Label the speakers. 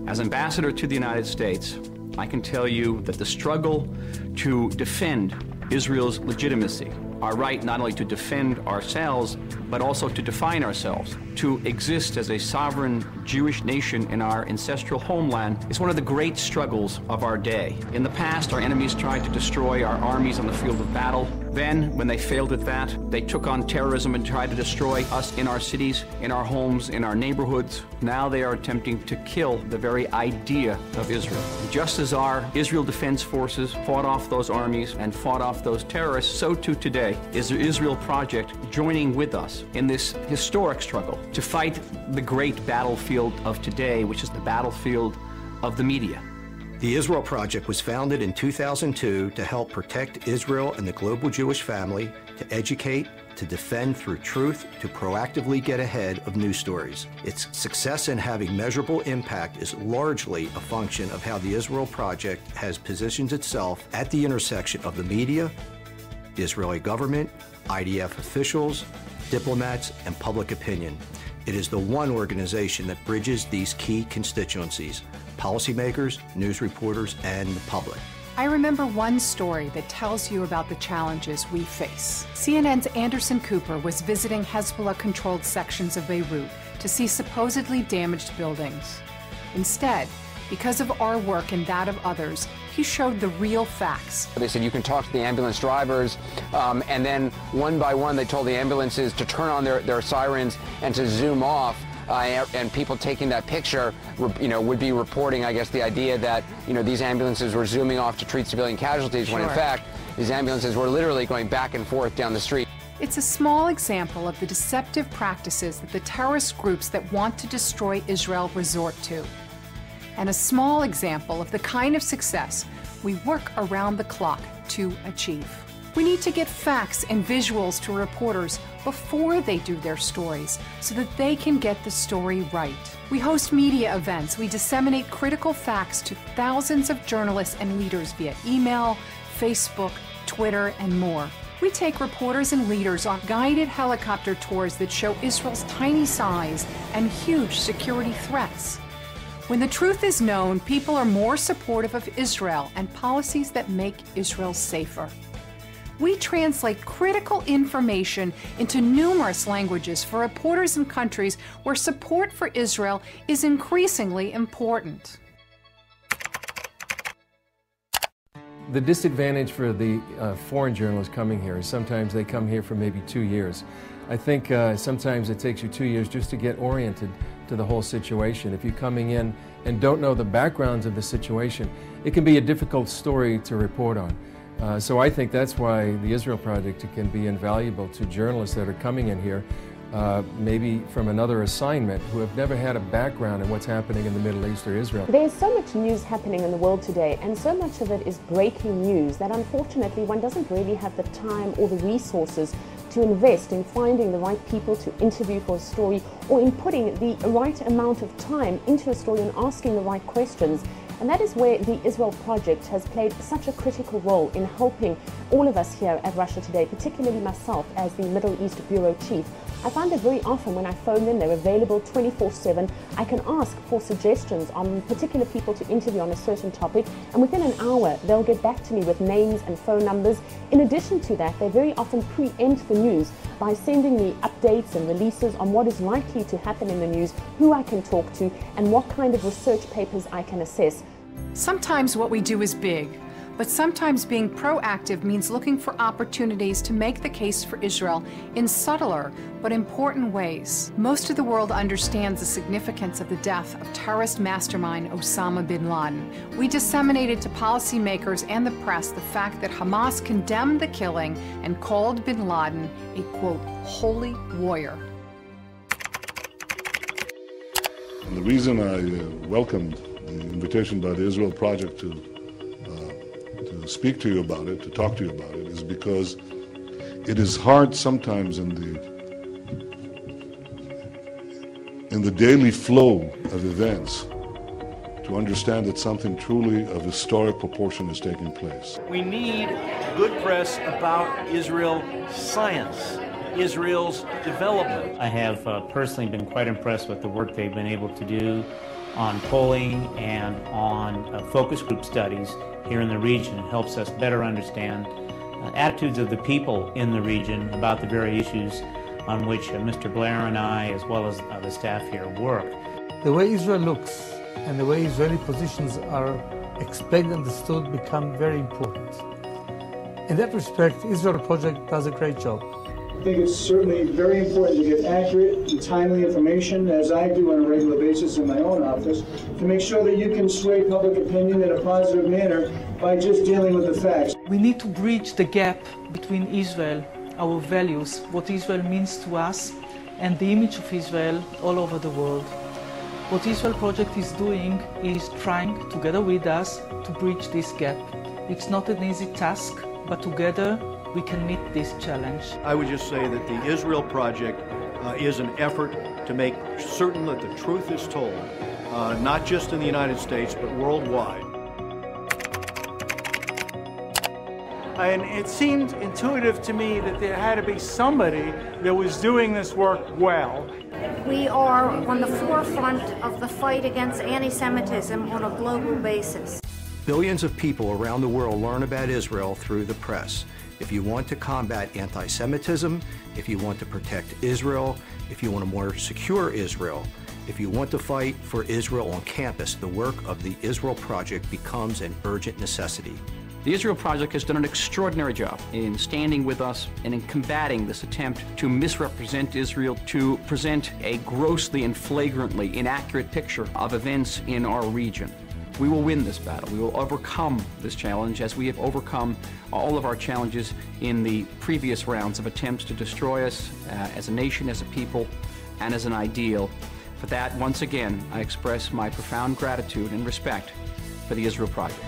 Speaker 1: As ambassador to the United States, I can tell you that the struggle to defend Israel's legitimacy, our right not only to defend ourselves, but also to define ourselves, to exist as a sovereign Jewish nation in our ancestral homeland, is one of the great struggles of our day. In the past, our enemies tried to destroy our armies on the field of battle. Then, when they failed at that, they took on terrorism and tried to destroy us in our cities, in our homes, in our neighborhoods. Now they are attempting to kill the very idea of Israel. Just as our Israel Defense Forces fought off those armies and fought off those terrorists, so too today is the Israel Project joining with us in this historic struggle to fight the great battlefield of today, which is the battlefield of the media.
Speaker 2: The Israel Project was founded in 2002 to help protect Israel and the global Jewish family, to educate, to defend through truth, to proactively get ahead of news stories. Its success in having measurable impact is largely a function of how the Israel Project has positioned itself at the intersection of the media, the Israeli government, IDF officials, diplomats, and public opinion. It is the one organization that bridges these key constituencies: policymakers, news reporters, and the public.
Speaker 3: I remember one story that tells you about the challenges we face. CNN's Anderson Cooper was visiting Hezbollah-controlled sections of Beirut to see supposedly damaged buildings. Instead, because of our work and that of others, he showed the real facts.
Speaker 4: They said you can talk to the ambulance drivers, and then one by one they told the ambulances to turn on their sirens and to zoom off. And people taking that picture, would be reporting, I guess, the idea that, these ambulances were zooming off to treat civilian casualties, when in fact, these ambulances were literally going back and forth down the street.
Speaker 3: It's a small example of the deceptive practices that the terrorist groups that want to destroy Israel resort to. And a small example of the kind of success we work around the clock to achieve. We need to get facts and visuals to reporters before they do their stories so that they can get the story right. We host media events. We disseminate critical facts to thousands of journalists and leaders via email, Facebook, Twitter, and more. We take reporters and leaders on guided helicopter tours that show Israel's tiny size and huge security threats. When the truth is known, people are more supportive of Israel and policies that make Israel safer. We translate critical information into numerous languages for reporters in countries where support for Israel is increasingly important.
Speaker 5: The disadvantage for the foreign journalists coming here is sometimes they come here for maybe 2 years. I think sometimes it takes you 2 years just to get oriented to the whole situation. If you're coming in and don't know the backgrounds of the situation, it can be a difficult story to report on. So I think that's why the Israel Project can be invaluable to journalists that are coming in here, maybe from another assignment, who have never had a background in what's happening in the Middle East or Israel.
Speaker 6: There's so much news happening in the world today, and so much of it is breaking news that unfortunately one doesn't really have the time or the resources to invest in finding the right people to interview for a story, or in putting the right amount of time into a story and asking the right questions. And that is where the Israel Project has played such a critical role in helping all of us here at Russia Today, particularly myself as the Middle East Bureau Chief. I find that very often when I phone them, they're available 24/7. I can ask for suggestions on particular people to interview on a certain topic, and within an hour, they'll get back to me with names and phone numbers. In addition to that, they very often preempt the news by sending me updates and releases on what is likely to happen in the news, who I can talk to, and what kind of research papers I can assess.
Speaker 3: Sometimes what we do is big, but sometimes being proactive means looking for opportunities to make the case for Israel in subtler but important ways. Most of the world understands the significance of the death of terrorist mastermind Osama bin Laden. We disseminated to policymakers and the press the fact that Hamas condemned the killing and called bin Laden a, quote, holy warrior.
Speaker 7: And the reason I welcomed the invitation by the Israel Project to speak to you about it, to talk to you about it, is because it is hard sometimes in the daily flow of events to understand that something truly of historic proportion is taking place.
Speaker 8: We need good press about Israel science, Israel's development.
Speaker 9: I have personally been quite impressed with the work they've been able to do on polling and on focus group studies here in the region. It helps us better understand attitudes of the people in the region about the very issues on which Mr. Blair and I, as well as the staff here, work.
Speaker 10: The way Israel looks and the way Israeli positions are explained and understood become very important. In that respect, Israel Project does a great job.
Speaker 11: I think it's certainly very important to get accurate and timely information, as I do on a regular basis in my own office, to make sure that you can sway public opinion in a positive manner by just dealing with the facts.
Speaker 12: We need to bridge the gap between Israel, our values, what Israel means to us, and the image of Israel all over the world. What Israel Project is doing is trying, together with us, to bridge this gap. It's not an easy task, but together we can meet this challenge.
Speaker 8: I would just say that the Israel Project is an effort to make certain that the truth is told, not just in the United States, but worldwide.
Speaker 13: And it seemed intuitive to me that there had to be somebody that was doing this work well.
Speaker 14: We are on the forefront of the fight against anti-Semitism on a global basis.
Speaker 2: Billions of people around the world learn about Israel through the press. If you want to combat anti-Semitism, if you want to protect Israel, if you want a more secure Israel, if you want to fight for Israel on campus, the work of the Israel Project becomes an urgent necessity.
Speaker 1: The Israel Project has done an extraordinary job in standing with us and in combating this attempt to misrepresent Israel, to present a grossly and flagrantly inaccurate picture of events in our region. We will win this battle. We will overcome this challenge as we have overcome all of our challenges in the previous rounds of attempts to destroy us as a nation, as a people, and as an ideal. For that, once again, I express my profound gratitude and respect for the Israel Project.